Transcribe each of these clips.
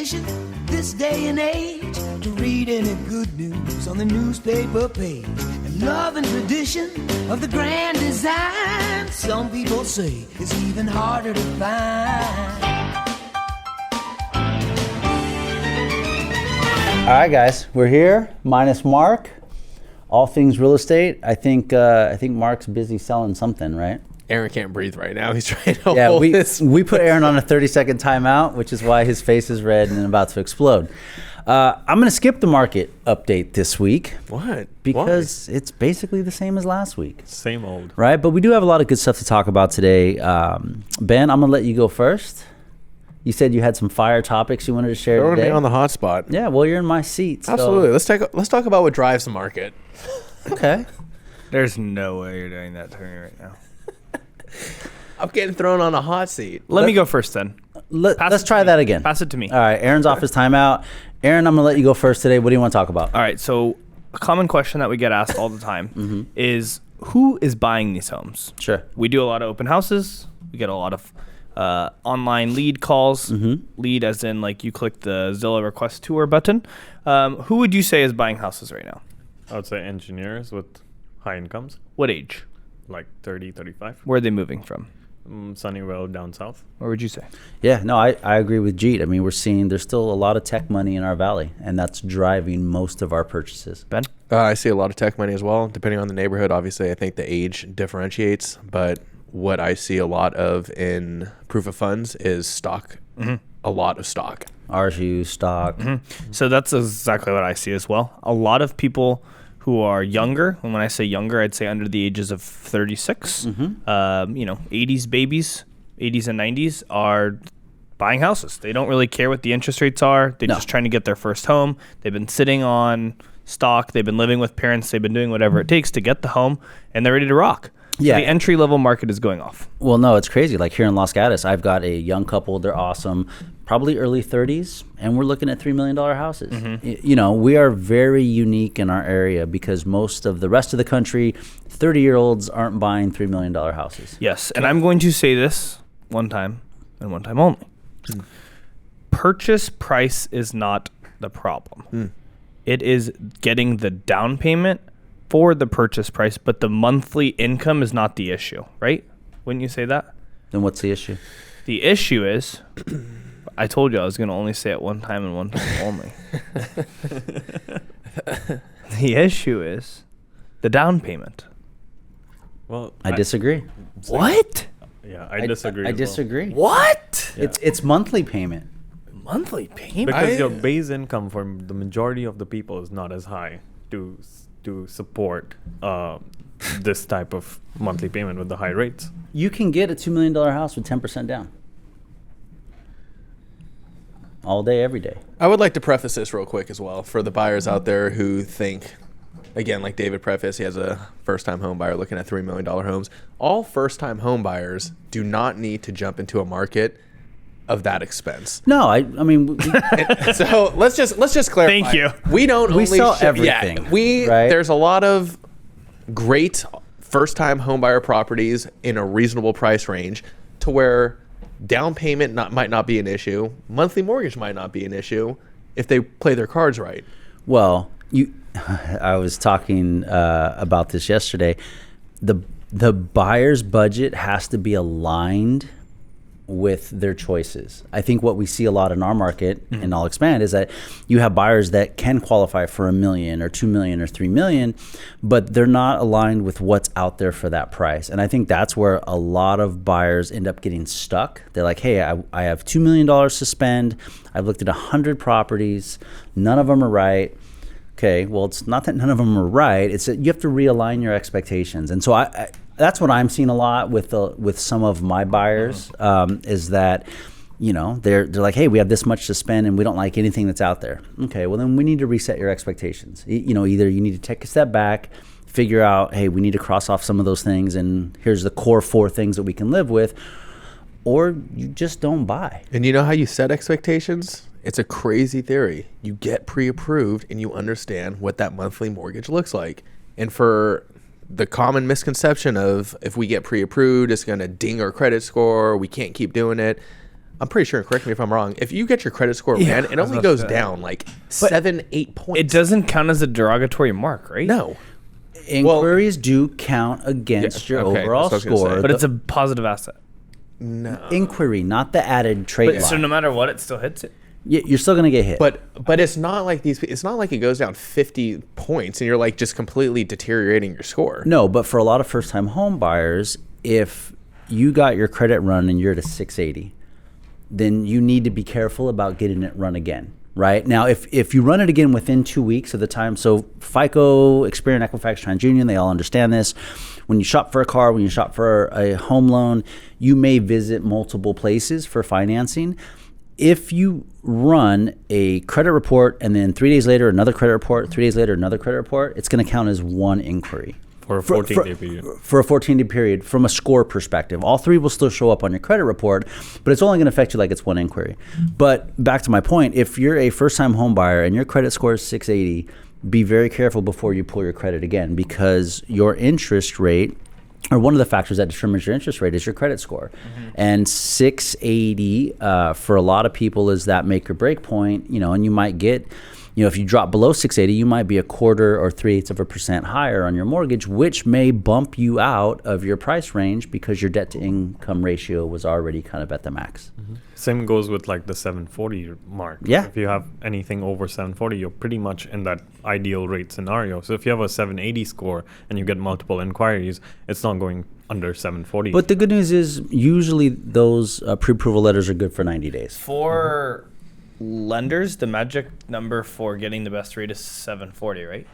tradition this day and age to read any good news on the newspaper page. And love and tradition of the grand design, some people say is even harder to find. All right, guys, we're here, minus Mark. All things real estate. I think Mark's busy selling something, right? Aaron can't breathe right now. He's trying to hold this. We put Aaron on a 30-second timeout, which is why his face is red and about to explode. I'm going to skip the market update this week. What? Because it's basically the same as last week. Same old. Right? But we do have a lot of good stuff to talk about today. Ben, I'm going to let you go first. You said you had some fire topics you wanted to share Throwing today. me on the hot spot. Yeah, well, you're in my seat. So. Absolutely. Let's talk about what drives the market. Okay. There's no way you're doing that to me right now. I'm getting thrown on a hot seat. Let me go first then. Let's try that again. Pass it to me. All right, Aaron's off his timeout. Aaron, I'm going to let you go first today. What do you want to talk about? All right, so a common question that we get asked all the time is who is buying these homes? Sure. We do a lot of open houses. We get a lot of online lead calls. Lead as in like you click the Zillow request tour button. Who would you say is buying houses right now? I would say engineers with high incomes, What age? like 30, 35. Where are they moving from? Sunnyvale down south. What would you say? Yeah, no, I agree with Jeet. I mean, we're seeing there's still a lot of tech money in our valley, and that's driving most of our purchases. Ben? I see a lot of tech money as well, depending on the neighborhood. Obviously, I think the age differentiates, but what I see a lot of in proof of funds is stock, a lot of stock. RSU, stock. So that's exactly what I see as well. A lot of people who are younger, and when I say younger, I'd say under the ages of 36, 80s babies, 80s and 90s are buying houses. They don't really care what the interest rates are. They're just trying to get their first home. They've been sitting on stock. They've been living with parents. They've been doing whatever it takes to get the home, and they're ready to rock. So Yeah. the entry-level market is going off. Well, no, it's crazy. Like here in Los Gatos, I've got a young couple. They're awesome, probably early 30s, and we're looking at $3 million houses. You know, we are very unique in our area because most of the rest of the country, 30-year-olds aren't buying $3 million houses. Yes, and I'm going to say this one time and one time only. Purchase price is not the problem. It is getting the down payment for the purchase price, but the monthly income is not the issue, right? Wouldn't you say that? Then what's the issue? The issue is, I told you I was going to only say it one time and one time only. The issue is the down payment. Well, I disagree. What? Yeah, I disagree. I as well. disagree. What? It's monthly payment. Monthly payment? Because your base income for the majority of the people is not as high to support this type of monthly payment with the high rates. You can get a $2 million house with 10% down. All day, every day. I would like to preface this real quick as well for the buyers out there who think, again, like David prefaced, he has a first-time home buyer looking at $3 million homes. All first-time home buyers do not need to jump into a market of that expense. No, I mean, So let's just clarify. Thank you. We don't We only sell ship- everything, Yeah, right? There's a lot of great first-time home buyer properties in a reasonable price range to where down payment might not be an issue. Monthly mortgage might not be an issue if they play their cards right. well, I was talking about this yesterday. The buyer's budget has to be aligned with their choices. I think what we see a lot in our market, and I'll expand, is that you have buyers that can qualify for $1 million or $2 million or $3 million, but they're not aligned with what's out there for that price. And I think that's where a lot of buyers end up getting stuck. They're like, hey, I have $2 million to spend. I've looked at 100 properties. None of them are right. Okay, well, it's not that none of them are right. It's that you have to realign your expectations. And so I that's what I'm seeing a lot with some of my buyers, is that, you know, they're like, hey, we have this much to spend and we don't like anything that's out there. Okay, well then we need to reset your expectations. You know, either you need to take a step back, figure out, hey, we need to cross off some of those things and here's the core 4 things that we can live with, or you just don't buy. And you know how you set expectations? It's a crazy theory. You get pre-approved and you understand what that monthly mortgage looks like. And for the common misconception of if we get pre-approved, it's going to ding our credit score, we can't keep doing it. I'm pretty sure, correct me if I'm wrong, if you get your credit score ran, it only goes down like 7-8 points. It doesn't count as a derogatory mark, right? No. Inquiries do count against your overall that's what I was gonna score. say. But it's a positive asset. No. Inquiry, not the added trait line. So no matter what, it still hits it. You're still going to get hit. But it's not like it's not like it goes down 50 points and you're like just completely deteriorating your score. No, but for a lot of first-time home buyers, if you got your credit run and you're at a 680, then you need to be careful about getting it run again, right? Now, if you run it again within 2 weeks of the time, so FICO, Experian, Equifax, TransUnion, they all understand this. When you shop for a car, when you shop for a home loan, you may visit multiple places for financing. If you run a credit report and then 3 days later another credit report, 3 days later another credit report, it's going to count as one inquiry. For a 14-day period. For a 14-day period from a score perspective. All three will still show up on your credit report, but it's only going to affect you like it's one inquiry. But back to my point, if you're a first-time home buyer and your credit score is 680, be very careful before you pull your credit again, because your interest rate, or one of the factors that determines your interest rate, is your credit score. And 680 for a lot of people is that make or break point, and you might get, if you drop below 680, you might be 1/4 or 3/8% higher on your mortgage, which may bump you out of your price range because your debt to income ratio was already kind of at the max. Same goes with like the 740 mark. Yeah. If you have anything over 740, you're pretty much in that ideal rate scenario. So if you have a 780 score and you get multiple inquiries, it's not going under 740. But the good news is usually those pre-approval letters are good for 90 days. For lenders, the magic number for getting the best rate is 740, right?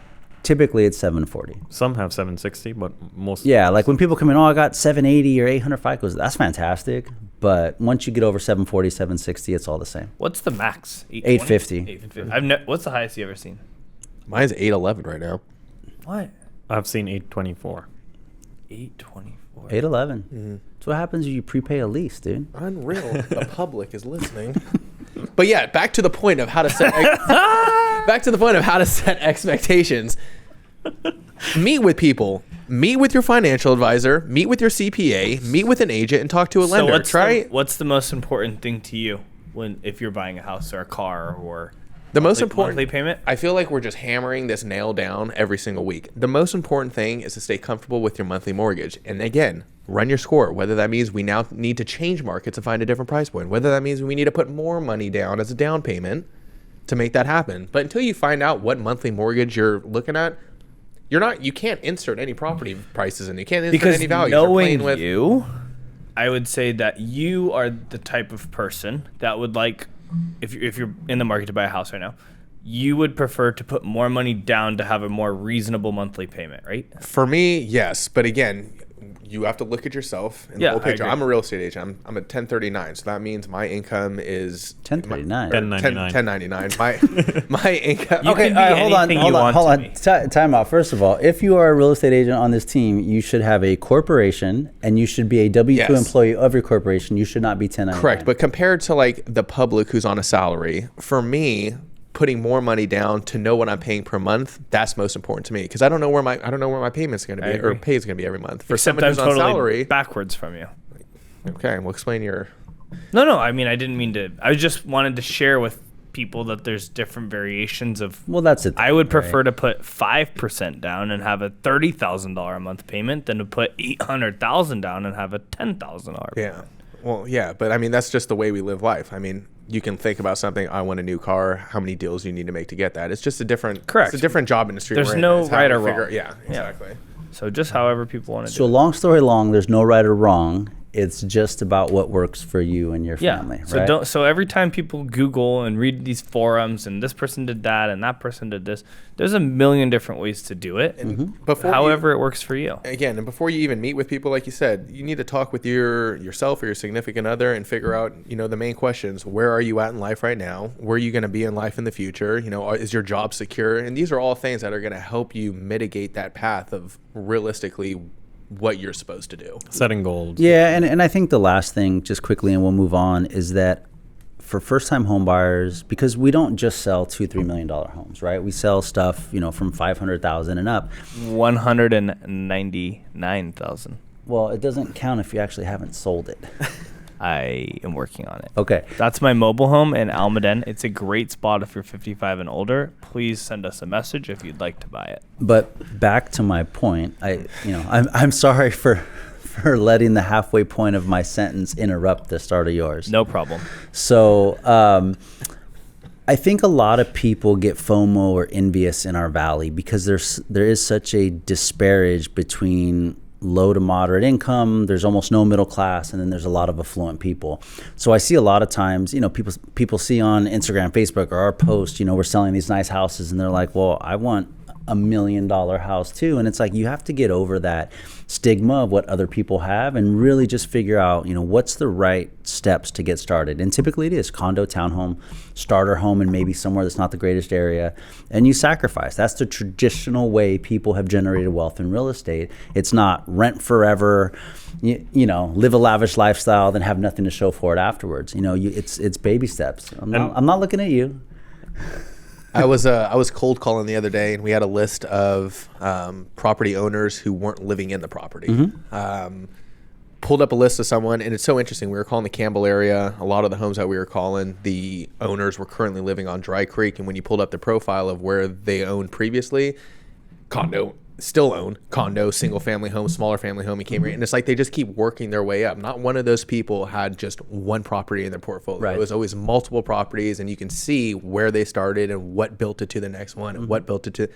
Typically it's 740. Some have 760, but most. Yeah, like when people come in, I got 780 or 800 FICOs, that's fantastic. But once you get over 740, 760, it's all the same. What's the max? 850. 850. What's the highest you ever seen? Mine's 811 right now. What? I've seen 824. 824. 811. That's what happens when you prepay a lease, dude. Unreal. The public is listening. But yeah, back to the point of how to set expectations. Meet with people. Meet with your financial advisor. Meet with your CPA. Meet with an agent and talk to a lender. What's the most important thing to you if you're buying a house or a car or the most important monthly payment? I feel like we're just hammering this nail down every single week. The most important thing is to stay comfortable with your monthly mortgage. And again, run your score, whether that means we now need to change markets and find a different price point, whether that means we need to put more money down as a down payment to make that happen. But until you find out what monthly mortgage you're looking at, you can't insert any property prices and you can't insert any values. Knowing you, I would say that you are the type of person that would like, if you're in the market to buy a house right now, you would prefer to put more money down to have a more reasonable monthly payment, right? For me, yes. But again, you have to look at yourself in the whole picture. I'm a real estate agent. I'm a 1039, so that means my income is 1039. 1099. My income. Okay, hold on. Time out. First of all, if you are a real estate agent on this team, you should have a corporation and you should be a W-2 employee of your corporation. You should not be 1099. Correct, but compared to like the public who's on a salary, for me, putting more money down to know what I'm paying per month, that's most important to me, because I don't know where my payment's going to be or pay is going to be every month. For Except someone who's I'm on totally salary, backwards from you. Okay, well, explain your. No. I mean, I didn't mean to. I just wanted to share with people that there's different variations of. Well, that's it. I would prefer to put 5% down and have a $30,000 a month payment than to put $800,000 down and have a $10,000. Yeah. Well, yeah, but I mean, that's just the way we live life. I mean, you can think about something. I want a new car. How many deals do you need to make to get that? It's just a different. Correct. It's a different job industry. There's we're in. no It's how right we or figure- wrong. Yeah, exactly. So just however people want to do So it. long story long, there's no right or wrong. It's just about what works for you and your family. So right? So every time people Google and read these forums and this person did that and that person did this, there's a million different ways to do it. However it works for you. Again, and before you even meet with people, like you said, you need to talk with yourself or your significant other and figure out, the main questions. Where are you at in life right now? Where are you going to be in life in the future? Is your job secure? And these are all things that are going to help you mitigate that path of realistically what you're supposed to do. Setting goals. Yeah, and I think the last thing, just quickly, and we'll move on, is that for first-time home buyers, because we don't just sell $2-3 million homes, right? We sell stuff, from $500,000 and up. 199,000. Well, it doesn't count if you actually haven't sold it. I am working on it. Okay. That's my mobile home in Almaden. It's a great spot if you're 55 and older. Please send us a message if you'd like to buy it. But back to my point, I'm sorry for letting the halfway point of my sentence interrupt the start of yours. No problem. So I think a lot of people get FOMO or envious in our valley because there is such a disparage between low to moderate income. There's almost no middle class, and then there's a lot of affluent people. So I see a lot of times, people see on Instagram, Facebook, or our post, we're selling these nice houses, and they're like, well, I want $1 million house too. And it's like, you have to get over that stigma of what other people have and really just figure out, what's the right steps to get started. And typically it is condo, townhome, starter home, and maybe somewhere that's not the greatest area. And you sacrifice. That's the traditional way people have generated wealth in real estate. It's not rent forever, live a lavish lifestyle, then have nothing to show for it afterwards. It's baby steps. I'm not looking at you. I was cold calling the other day, and we had a list of property owners who weren't living in the property. Mm-hmm. Pulled up a list of someone, and it's so interesting. We were calling the Campbell area. A lot of the homes that we were calling, the owners were currently living on Dry Creek, and when you pulled up the profile of where they owned previously, condo, still own condo, single family home, smaller family home. He came here, and it's like they just keep working their way up. Not one of those people had just one property in their portfolio. Right. It was always multiple properties, and you can see where they started and what built it to the next one and what built it to.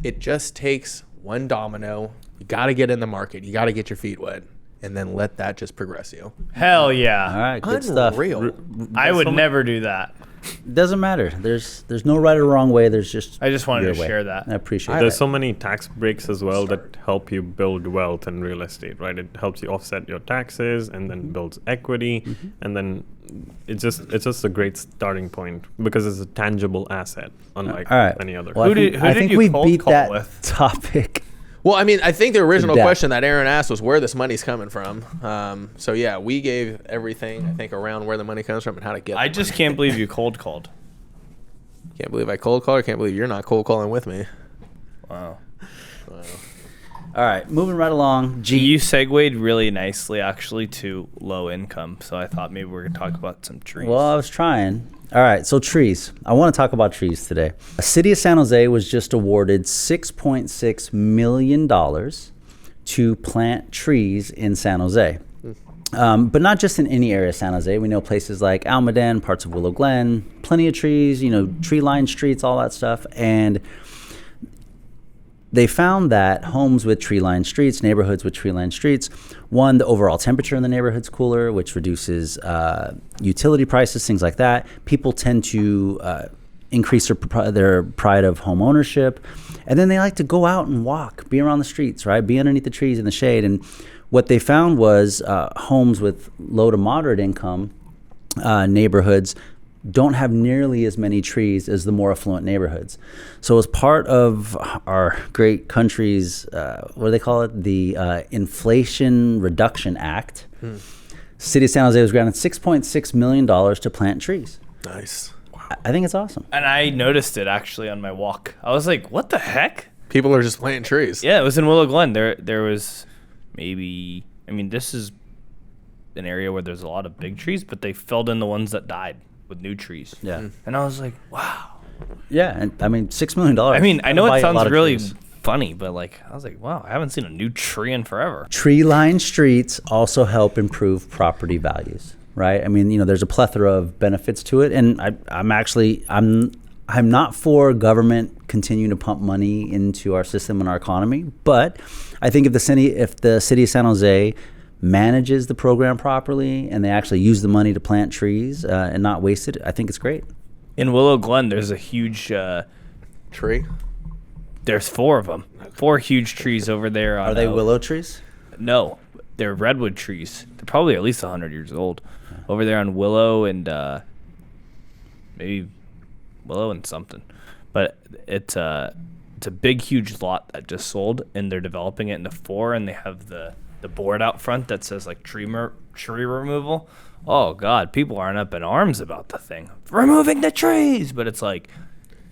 It just takes one domino. You got to get in the market. You got to get your feet wet, and then let that just progress you. Hell yeah. All right, good stuff. Unreal. I would never do that. Doesn't matter. There's no right or wrong way. There's just I just wanted your to way. share that. I appreciate There's that. so many tax breaks as well that help you build wealth in real estate, right? It helps you offset your taxes and then builds equity, and then it's just a great starting point because it's a tangible asset, unlike All right. any other. Well, Who did I think you we cold beat call that with? topic. Well, I mean, I think the original Yeah. question that Aaron asked was where this money's coming from. So yeah, we gave everything, I think, around where the money comes from and how to get. I the just money. can't believe you cold called. Can't believe I cold called. I can't believe you're not cold calling with me. Wow. All right, moving right along. You segued really nicely, actually, to low income. So I thought maybe we were going to talk about some trees. Well, I was trying. All right, so trees. I want to talk about trees today. The city of San Jose was just awarded $6.6 million to plant trees in San Jose. But not just in any area of San Jose. We know places like Almaden, parts of Willow Glen, plenty of trees, tree-lined streets, all that stuff. And they found that homes with tree-lined streets, neighborhoods with tree-lined streets, one, the overall temperature in the neighborhood's cooler, which reduces utility prices, things like that. People tend to increase their pride of home ownership. And then they like to go out and walk, be around the streets, right? Be underneath the trees in the shade. And what they found was homes with low to moderate income neighborhoods don't have nearly as many trees as the more affluent neighborhoods. So as part of our great country's, what do they call it? The Inflation Reduction Act, City of San Jose was granted $6.6 million to plant trees. Nice. I think it's awesome. And I noticed it, actually, on my walk. I was like, what the heck? People are just planting trees. Yeah, it was in Willow Glen. There was maybe, this is an area where there's a lot of big trees, but they filled in the ones that died with new trees. Yeah. And I was like, wow. Yeah, and $6 million. I know buy it a lot sounds of really trees. funny, but I was like, wow, I haven't seen a new tree in forever. Tree-lined streets also help improve property values, right? There's a plethora of benefits to it, and I'm not for government continuing to pump money into our system and our economy, but I think if the city of San Jose manages the program properly and they actually use the money to plant trees and not waste it, I think it's great. In Willow Glen, there's a huge Tree. there's 4 of them. 4 huge trees over there. Are they willow trees? No, they're redwood trees. They're probably at least 100 years old. Over there on Willow and maybe Willow and something. But it's a big, huge lot that just sold, and they're developing it into 4, and they have the board out front that says tree removal. Oh God, people aren't up in arms about the thing. Removing the trees, but it's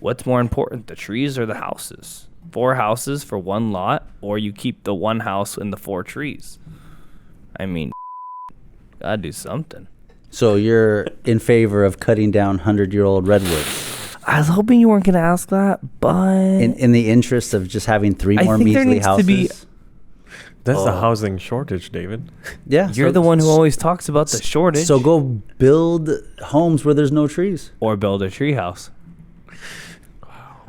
what's more important, the trees or the houses? 4 houses for 1 lot, or you keep the 1 house and the 4 trees. Gotta do something. So you're in favor of cutting down 100-year-old redwoods I was hoping you weren't gonna ask that, but in the interest of just having 3 I more think there measly needs to houses? be- That's the housing shortage, David. Yeah, you're the one who always talks about the shortage. So go build homes where there's no trees or build a treehouse.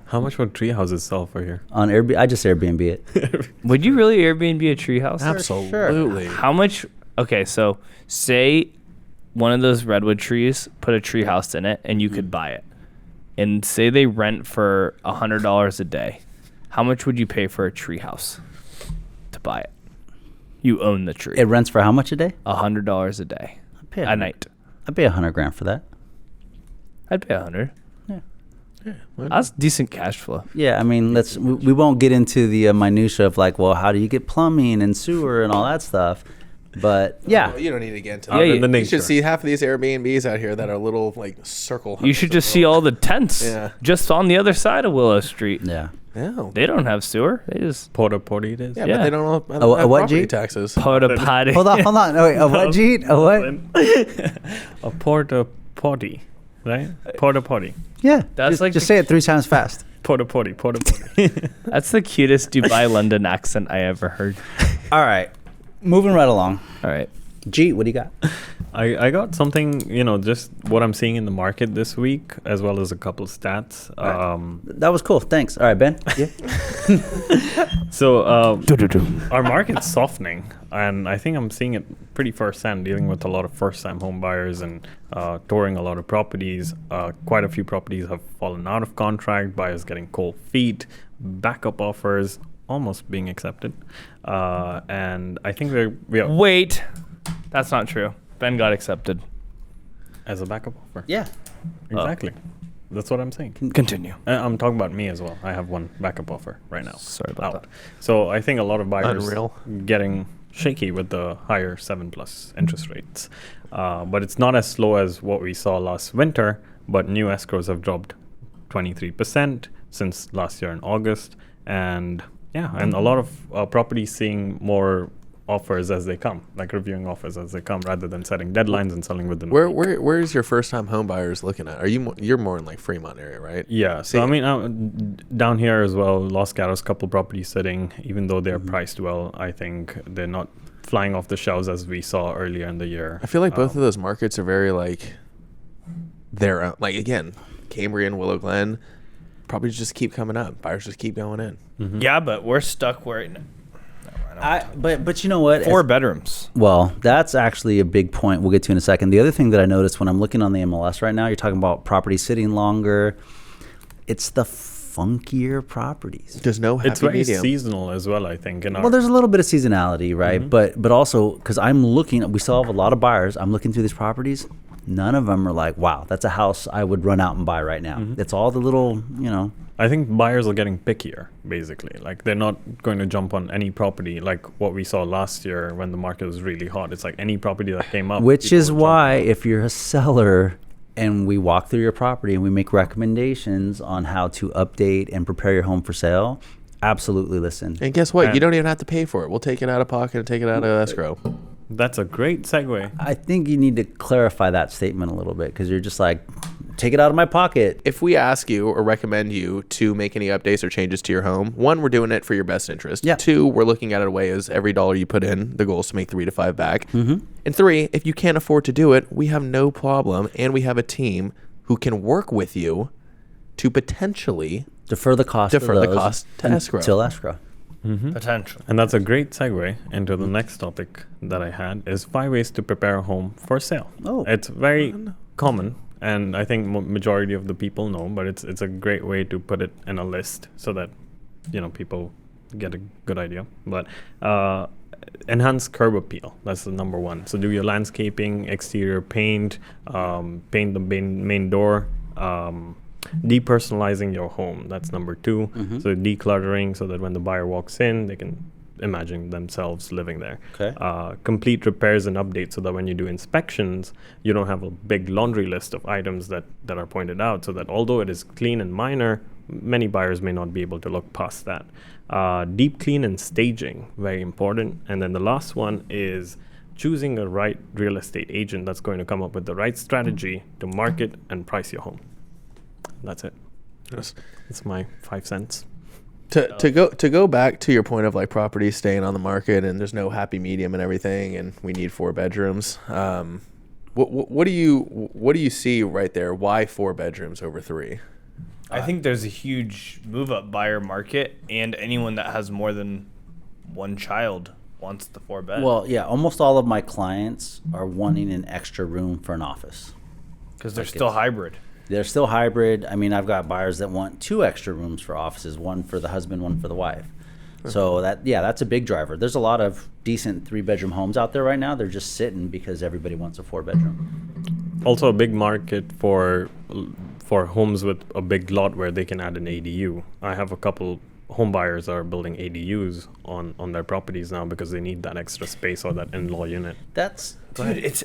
How much would tree houses sell for here? on Airbnb. I just Airbnb it. Would you really Airbnb a treehouse? Absolutely. How much? Okay, so say one of those redwood trees, put a tree house in it, and you could buy it. And say they rent for $100 a day. How much would you pay for a tree house to buy it? You own the tree. It rents for how much a day? $100 a day. I'd pay A night. I'd pay $100,000 for that. I'd pay 100. Yeah. That's decent cash flow. Yeah, I mean, we won't get into the minutia of like, well, how do you get plumbing and sewer and all that stuff? But yeah, Well, you don't need to get into Yeah, that. you- the You nature. should see half of these Airbnbs out here that are little like circle. You should just see all the tents Yeah. just on the other side of Willow Street. yeah. Yeah. They don't have sewer. They just Porta potty it is. Yeah, Yeah. but they don't have A what, property G? taxes. porta potty. Hold on. Oh, wait, a what, Jeet? A what? A porta potty, right? Porta potty. Yeah, That's just, like just the- say it 3 times fast. Porta potty. Porta potty. That's the cutest Dubai London accent I ever heard. All right, moving right along. All right. Jeet, what do you got? I got something, just what I'm seeing in the market this week, as well as a couple stats. That was cool. Thanks. All right, Ben. Yeah. So our market's softening, and I think I'm seeing it pretty firsthand, dealing with a lot of first-time home buyers and touring a lot of properties. Quite a few properties have fallen out of contract, buyers getting cold feet, backup offers almost being accepted, and I think we are Wait. That's not true. Ben got accepted. as a backup offer. Yeah. Exactly. That's what I'm saying. Continue. I'm talking about me as well. I have one backup offer right now. Sorry about that. So I think a lot of buyers Unreal. getting shaky with the higher 7+ interest rates. But it's not as slow as what we saw last winter, but new escrows have dropped 23% since last year in August. And and a lot of properties seeing more offers as they come, like reviewing offers as they come, rather than setting deadlines and selling within. Where is your first time home buyers looking at? Are you're more in like Fremont area, right? Yeah, so I mean, down here as well, Los Gatos, couple properties sitting, even though they're priced well, I think they're not flying off the shelves as we saw earlier in the year. I feel like both of those markets are very like they're like again, Cambrian, Willow Glen, probably just keep coming up. Buyers just keep going in. Yeah, but we're stuck where But you know what? 4 bedrooms. Well, that's actually a big point we'll get to in a second. The other thing that I noticed when I'm looking on the MLS right now, you're talking about property sitting longer. It's the funkier properties. There's no happy It's very medium. seasonal as well, I think. Well, there's a little bit of seasonality, right? But also because I'm looking, we still have a lot of buyers. I'm looking through these properties. None of them are like, wow, that's a house I would run out and buy right now. It's all the little, I think buyers are getting pickier, basically. Like they're not going to jump on any property like what we saw last year when the market was really hot. It's like any property that came up. which people is would jump why on. if you're a seller and we walk through your property and we make recommendations on how to update and prepare your home for sale, absolutely listen. And guess what? And- You don't even have to pay for it. We'll take it out of pocket and take it out of escrow. That's a great segue. I think you need to clarify that statement a little bit because you're just like, take it out of my pocket. If we ask you or recommend you to make any updates or changes to your home, 1, we're doing it for your best interest. Yeah. 2, we're looking at it a way as every dollar you put in, the goal is to make 3 to 5 back. And 3, if you can't afford to do it, we have no problem, and we have a team who can work with you to potentially Defer the cost. Defer of the those cost to escrow. Until escrow. Potential. And that's a great segue into the next topic that I had is 5 ways to prepare a home for sale. Oh. It's very common, and I think majority of the people know, but it's a great way to put it in a list so that people get a good idea. But enhance curb appeal. That's the number 1. So do your landscaping, exterior paint, paint the main door. Depersonalizing your home, that's number 2. So decluttering so that when the buyer walks in, they can imagine themselves living there. Okay. Complete repairs and updates so that when you do inspections, you don't have a big laundry list of items that are pointed out, so that although it is clean and minor, many buyers may not be able to look past that. Deep clean and staging, very important. And then the last one is choosing a right real estate agent that's going to come up with the right strategy to market and price your home. That's it. Yes. That's my 5 cents. To go back to your point of like properties staying on the market and there's no happy medium and everything, and we need 4 bedrooms. What do you see right there? Why 4 bedrooms over 3? I think there's a huge move up buyer market, and anyone that has more than one child wants the 4 bed. Well, yeah, almost all of my clients are wanting an extra room for an office. Because they're still hybrid. They're still hybrid. I mean, I've got buyers that want 2 extra rooms for offices, one for the husband, one for the wife. So that's a big driver. There's a lot of decent 3-bedroom homes out there right now. They're just sitting because everybody wants a 4-bedroom. Also a big market for homes with a big lot where they can add an ADU. I have a couple home buyers are building ADUs on their properties now because they need that extra space or that in-law unit. Dude, it's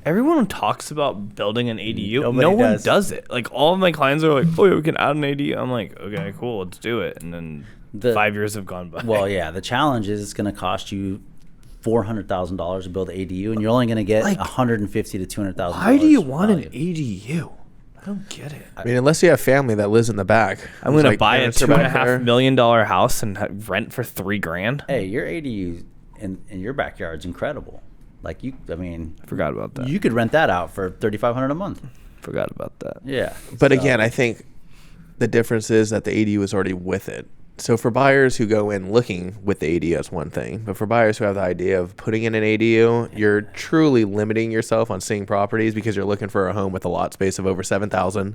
everyone talks about building an ADU. Nobody No one does. does it. Like, all of my clients are like, "Oh, yeah, we can add an ADU." I'm like, "Okay, cool, let's do it." And then 5 years have gone by. Well, yeah, the challenge is it's going to cost you $400,000 to build an ADU, and you're only going to get Like, $150,000 to $200,000. Why do you want an value. ADU? I don't get it. I mean, unless you have family that lives in the back. I'm going to Like, buy a parents are back $2.5 there. million house and rent for $3,000. Hey, your ADU in your backyard's incredible. Like Forgot about that. you could rent that out for $3,500 a month. Forgot about that. Yeah. But So- again, I think the difference is that the ADU is already with it. So for buyers who go in looking with the ADU, that's one thing. But for buyers who have the idea of putting in an ADU, you're truly limiting yourself on seeing properties because you're looking for a home with a lot space of over 7,000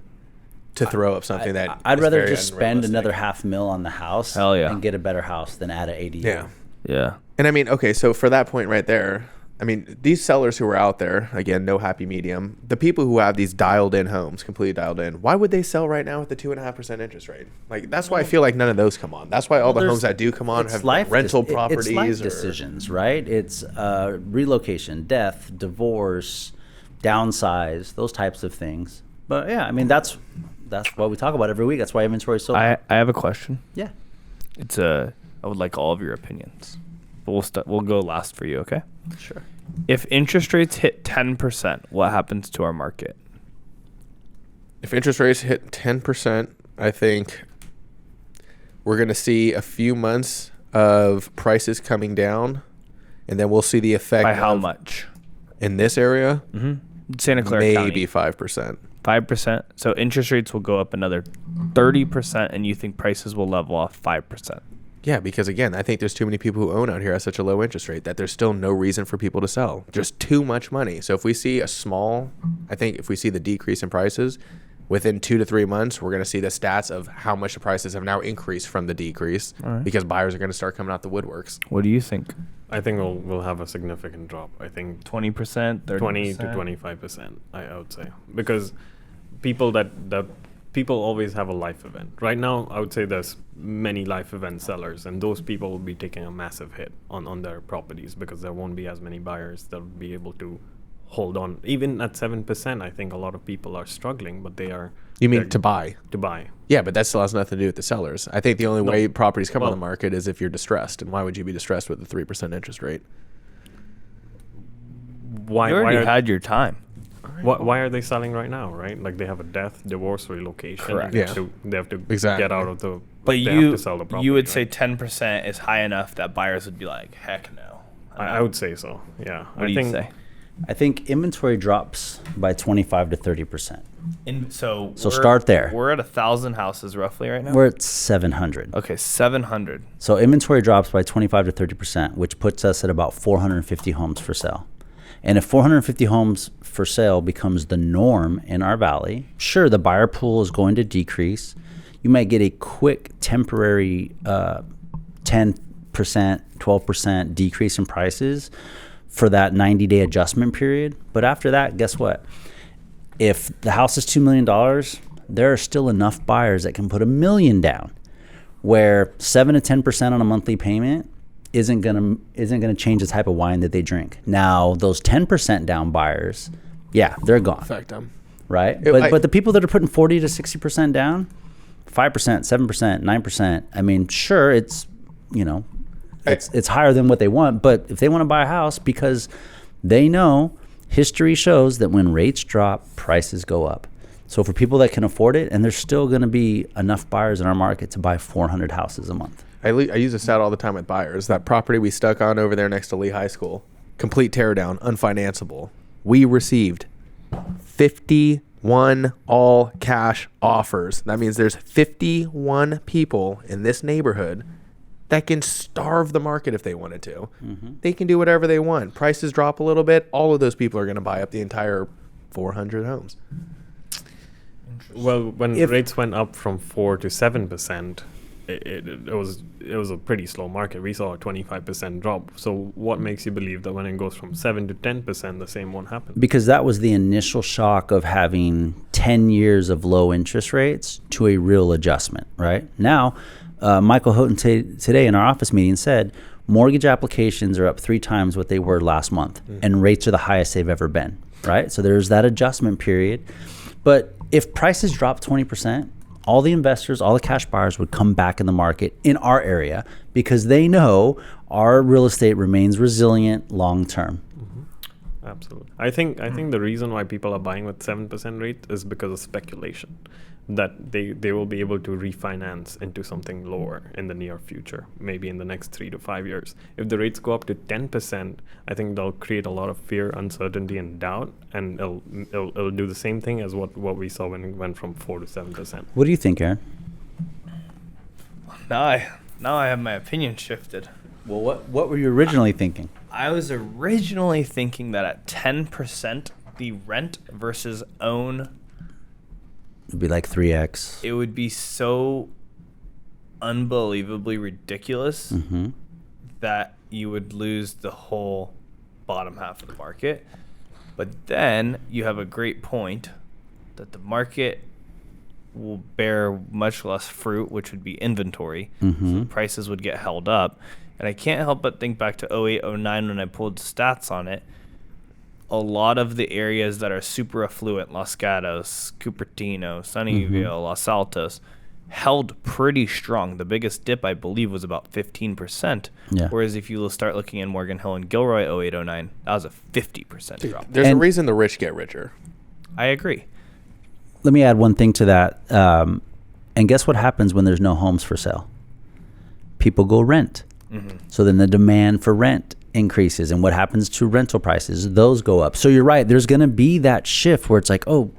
to throw up something that I'd is rather very just spend unrealistic. another $500,000 on the house Hell yeah. and get a better house than add an ADU. Yeah. Yeah. And I mean, okay, so for that point right there, I mean, these sellers who are out there, again, no happy medium, the people who have these dialed in homes, completely dialed in, why would they sell right now with the 2.5% interest rate? Like, that's why I feel like none of those come on. That's why all the homes that do come on It's have life rental dec- properties. It's life or, decisions, right? It's relocation, death, divorce, downsize, those types of things. But yeah, I mean, that's what we talk about every week. That's why inventory is so. I have a question. Yeah. I would like all of your opinions. But we'll go last for you, okay? Sure. If interest rates hit 10%, what happens to our market? If interest rates hit 10%, I think we're going to see a few months of prices coming down, and then we'll see the effect. By how of- much? In this area, Santa Clara maybe County. 5%. 5%. So interest rates will go up another 30%, and you think prices will level off 5%. Yeah, because again, I think there's too many people who own out here at such a low interest rate that there's still no reason for people to sell. Just too much money. So if we see I think if we see the decrease in prices within 2 to 3 months, we're going to see the stats of how much the prices have now increased from the decrease because buyers are going to start coming out the woodworks. What do you think? I think we'll have a significant drop. I think 20%, 30%? 20 to 25%, I would say, because people people always have a life event. Right now, I would say there's many life event sellers, and those people will be taking a massive hit on their properties because there won't be as many buyers that will be able to hold on. Even at 7%, I think a lot of people are struggling, but they are. You mean they're- to buy? To buy. Yeah, but that still has nothing to do with the sellers. I think the only No. way properties come on Well- the market is if you're distressed. And why would you be distressed with a 3% interest rate? Why? You already why are, had your time. why are they selling right now? Right, like they have a death, divorce, relocation. Correct. Yeah. They have to Exactly. get out of the. But they have you to sell the property, you would right? say 10% is high enough that buyers would be like, heck no. I would say so. Yeah. What I do think you say? I think inventory drops by 25 to 30%. So start there. We're at 1,000 houses roughly right now. We're at 700. Okay, 700. So inventory drops by 25 to 30%, which puts us at about 450 homes for sale. And if 450 homes for sale becomes the norm in our valley, sure, the buyer pool is going to decrease. You might get a quick temporary 10%, 12% decrease in prices for that 90-day adjustment period. But after that, guess what? If the house is $2 million, there are still enough buyers that can put $1 million down, where 7 to 10% on a monthly payment isn't gonna change the type of wine that they drink. Now, those 10% down buyers, yeah, they're gone, Affect them. right? I- But the people that are putting 40 to 60% down, 5%, 7%, 9%. I mean, sure, it's It's higher than what they want. But if they want to buy a house, because they know history shows that when rates drop, prices go up. So for people that can afford it, and there's still going to be enough buyers in our market to buy 400 houses a month. I use a stat all the time with buyers. That property we stuck on over there next to Lee High School, complete teardown, unfinanceable. We received 51 all cash offers. That means there's 51 people in this neighborhood that can starve the market if they wanted to. They can do whatever they want. Prices drop a little bit, all of those people are going to buy up the entire 400 homes. Well, when rates went up from 4 to 7%, it was a pretty slow market. We saw a 25% drop. So what makes you believe that when it goes from 7 to 10%, the same won't happen? Because that was the initial shock of having 10 years of low interest rates to a real adjustment, right? Now, Michael Houghton today in our office meeting said mortgage applications are up 3 times what they were last month, and rates are the highest they've ever been, right? So there's that adjustment period. But if prices drop 20%, all the investors, all the cash buyers would come back in the market in our area because they know our real estate remains resilient long term. Absolutely. I think the reason why people are buying with 7% rate is because of speculation, that they will be able to refinance into something lower in the near future, maybe in the next 3 to 5 years. If the rates go up to 10%, I think they'll create a lot of fear, uncertainty, and doubt, and it'll do the same thing as what we saw when it went from 4 to 7%. What do you think, Aaron? Now I have my opinion shifted. Well, what were you originally thinking? I was originally thinking that at 10%, the rent versus own, It'd be like 3x. it would be so unbelievably ridiculous that you would lose the whole bottom half of the market. But then you have a great point that the market will bear much less fruit, which would be inventory. So prices would get held up. And I can't help but think back to 08, 09 when I pulled stats on it. A lot of the areas that are super affluent, Los Gatos, Cupertino, Sunnyvale, Los Altos, held pretty strong. The biggest dip, I believe, was about 15%. Yeah. Whereas if you start looking in Morgan Hill and Gilroy 08, 09, that was a 50% drop. There's a reason the rich get richer. I agree. Let me add one thing to that. And guess what happens when there's no homes for sale? People go rent. So then the demand for rent increases. And what happens to rental prices? Those go up. So you're right. There's going to be that shift where it's like, oh,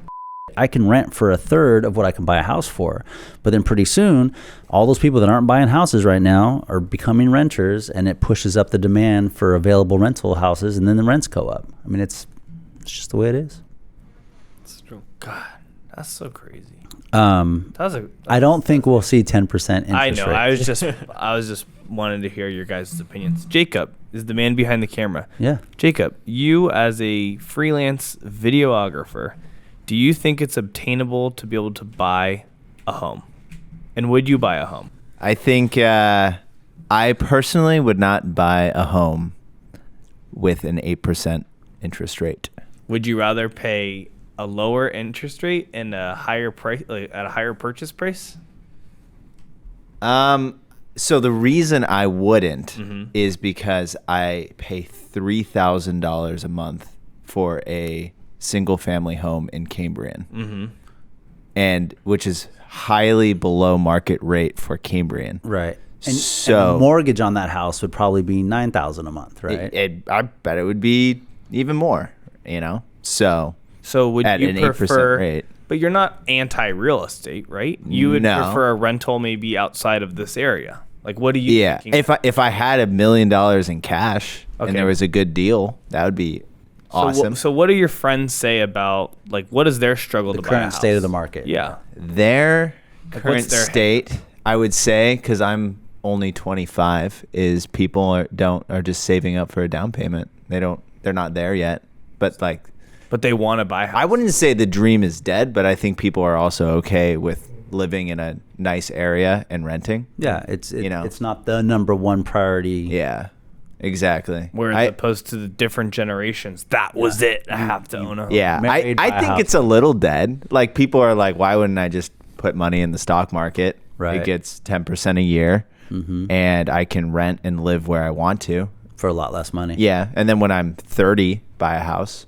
I can rent for a third of what I can buy a house for. But then pretty soon, all those people that aren't buying houses right now are becoming renters, and it pushes up the demand for available rental houses, and then the rents go up. I mean, it's just the way it is. It's true. God, that's so crazy. I don't think we'll see 10% interest I know. rate. I was just wanting to hear your guys' opinions. Jacob is the man behind the camera. Yeah. Jacob, you as a freelance videographer, do you think it's obtainable to be able to buy a home? And would you buy a home? I think I personally would not buy a home with an 8% interest rate. Would you rather pay a lower interest rate and a higher price, like at a higher purchase price? So the reason I wouldn't is because I pay $3,000 a month for a single family home in Cambrian, and which is highly below market rate for Cambrian. Right. And So- and mortgage on that house would probably be $9,000 a month, right? I bet it would be even more, So would at you an 8% prefer? rate. But you're not anti-real estate, right? You would No. prefer a rental maybe outside of this area. Like, what are you? Yeah, thinking? if I had $1 million in cash Okay. and there was a good deal, that would be awesome. So what do your friends say about, like, what is their struggle The to buy a current state of house? the market. Yeah. Their Like, current what's their state, I would say, because I'm only 25, is people are just saving up for a down payment. They're not there yet, but But they want to buy a house. I wouldn't say the dream is dead, but I think people are also okay with living in a nice area and renting. Yeah, it's know. it's not the number one priority. Yeah, exactly. Whereas opposed to the different generations, that was it. I have to own a home. Yeah, Married, buy I a think house. it's a little dead. Like, people are like, why wouldn't I just put money in the stock market? Right. It gets 10% a year. and I can rent and live where I want to. For a lot less money. Yeah, and then when I'm 30, buy a house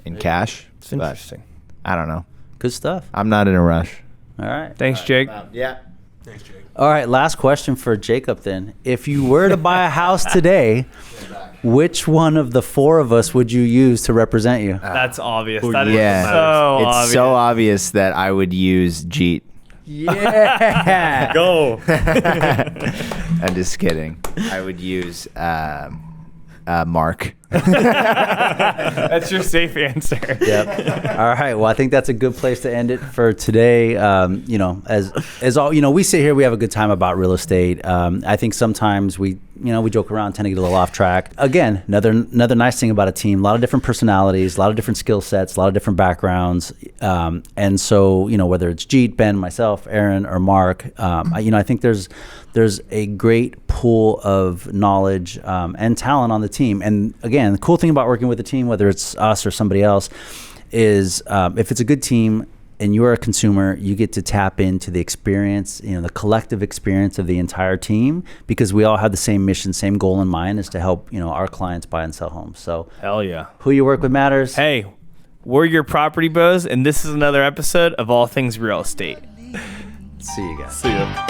in cash. It's interesting. I don't know. Good stuff. I'm not in a rush. All right. Thanks, Jake. Yeah. All right. Last question for Jacob then. If you were to buy a house today, which one of the four of us would you use to represent you? That's obvious. That is Yeah. so It's obvious. so obvious that I would use Jeet. Yeah. Go. I'm just kidding. I would use Mark. That's your safe answer. Yep. All right. Well, I think that's a good place to end it for today. You know, as all, you know, we sit here, we have a good time about real estate. I think sometimes we joke around, tend to get a little off track. Again, another nice thing about a team, a lot of different personalities, a lot of different skill sets, a lot of different backgrounds. And so, you know, whether it's Jeet, Ben, myself, Aaron, or Mark, I think there's a great pool of knowledge and talent on the team. And again, the cool thing about working with a team, whether it's us or somebody else, is if it's a good team and you're a consumer, you get to tap into the experience, the collective experience of the entire team, because we all have the same mission, same goal in mind, is to help, our clients buy and sell homes. So Hell yeah. who you work with matters. Hey, we're your property bros, and this is another episode of All Things Real Estate. See you guys. See ya.